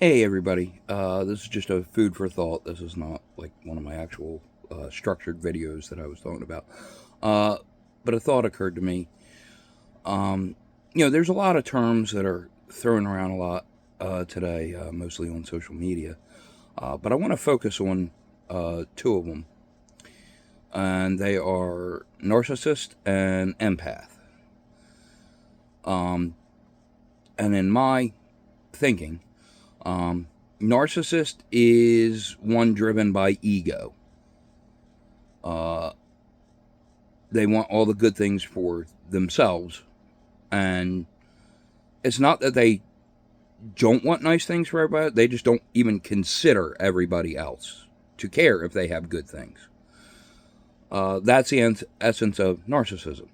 Hey everybody, this is just a food for thought. This is not like one of my actual structured videos that I was talking about. Uh, but a thought occurred to me. Um, there's a lot of terms that are thrown around a lot today, mostly on social media. But I want to focus on two of them, and they are narcissist and empath. Um, and in my thinking, um, narcissist is one driven by ego. Uh, they want all the good things for themselves, and it's not that they don't want nice things for everybody. They just don't even consider everybody else to care if they have good things. That's the essence of narcissism.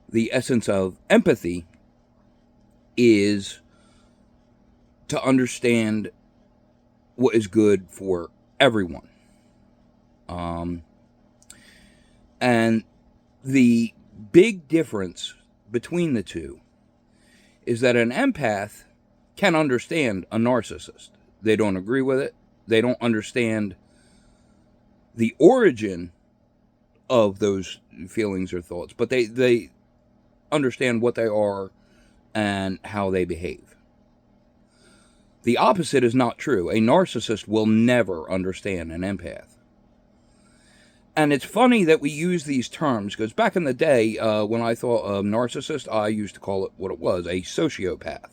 The essence of empathy is to understand what is good for everyone. Um, and the big difference between the two is that an empath can understand a narcissist. They don't agree with it. They don't understand the origin of those feelings or thoughts, but they understand what they are and how they behave. The opposite is not true. A narcissist will never understand an empath. And it's funny that we use these terms because back in the day, when I thought of narcissist, I used to call it what it was, a sociopath,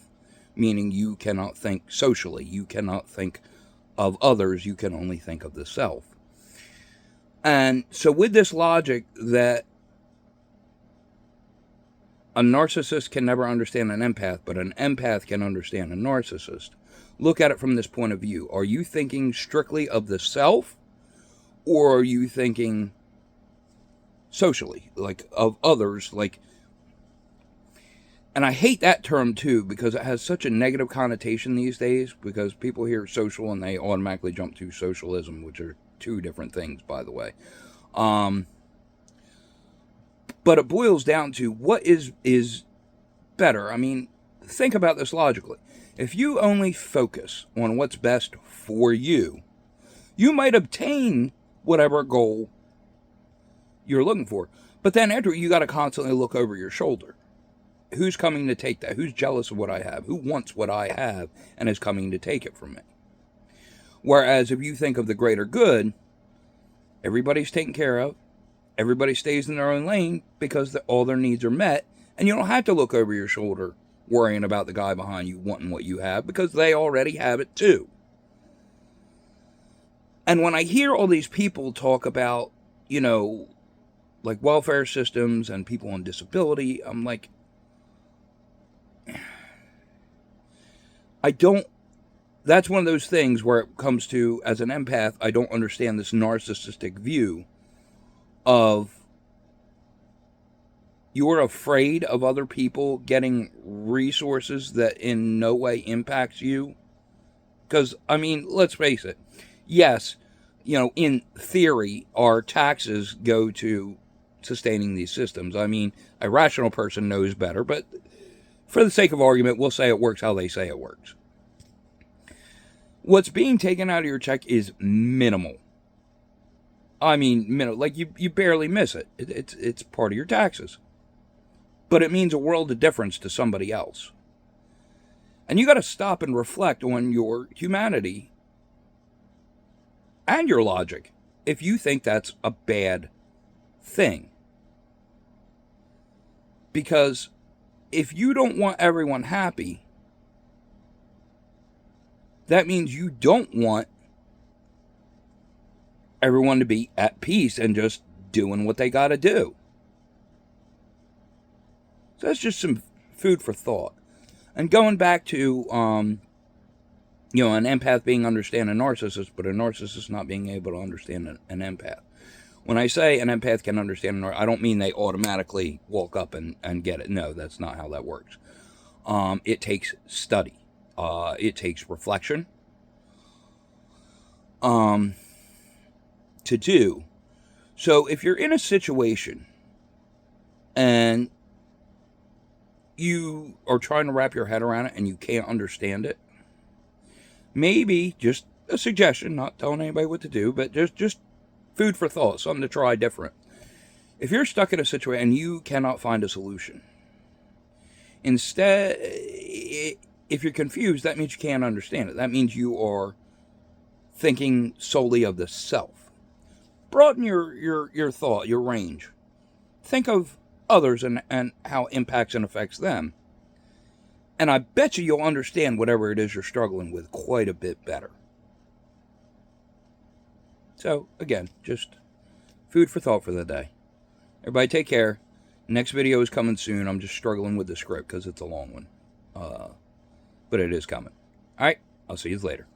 meaning you cannot think socially. You cannot think of others. You can only think of the self. And so with this logic that a narcissist can never understand an empath, but an empath can understand a narcissist, look at it from this point of view. Are you thinking strictly of the self, or are you thinking socially, like of others? And I hate that term too because it has such a negative connotation these days because people hear social and they automatically jump to socialism, which are two different things, by the way. Um, but it boils down to what is better. I mean, think about this logically. If you only focus on what's best for you, you might obtain whatever goal you're looking for. But then after you got to constantly look over your shoulder. Who's coming to take that? Who's jealous of what I have? Who wants what I have and is coming to take it from me? Whereas if you think of the greater good, everybody's taken care of. Everybody stays in their own lane because all their needs are met. And you don't have to look over your shoulder worrying about the guy behind you wanting what you have because they already have it too. And when I hear all these people talk about, like welfare systems and people on disability, I'm like, I don't. That's one of those things where it comes to, as an empath, I don't understand this narcissistic view of you're afraid of other people getting resources that in no way impacts you. Because, I mean, let's face it. Yes, in theory, our taxes go to sustaining these systems. I mean, a rational person knows better, but for the sake of argument, we'll say it works how they say it works. What's being taken out of your check is minimal. I mean, minimal. Like you barely miss it. It's part of your taxes, but it means a world of difference to somebody else. And you got to stop and reflect on your humanity and your logic if you think that's a bad thing. Because if you don't want everyone happy, that means you don't want everyone to be at peace and just doing what they got to do. So that's just some food for thought. And going back to, an empath being understand a narcissist, but a narcissist not being able to understand an empath. When I say an empath can understand I don't mean they automatically walk up and get it. No, that's not how that works. It takes study. It takes reflection to do. So if you're in a situation and you are trying to wrap your head around it and you can't understand it, maybe just a suggestion, not telling anybody what to do, but just food for thought, something to try different. If you're stuck in a situation and you cannot find a solution, instead, if you're confused, that means you can't understand it. That means you are thinking solely of the self. Broaden your thought, your range. Think of others and how it impacts and affects them. And I bet you'll understand whatever it is you're struggling with quite a bit better. So, again, just food for thought for the day. Everybody take care. Next video is coming soon. I'm just struggling with the script because it's a long one. But it is coming. Alright, I'll see you later.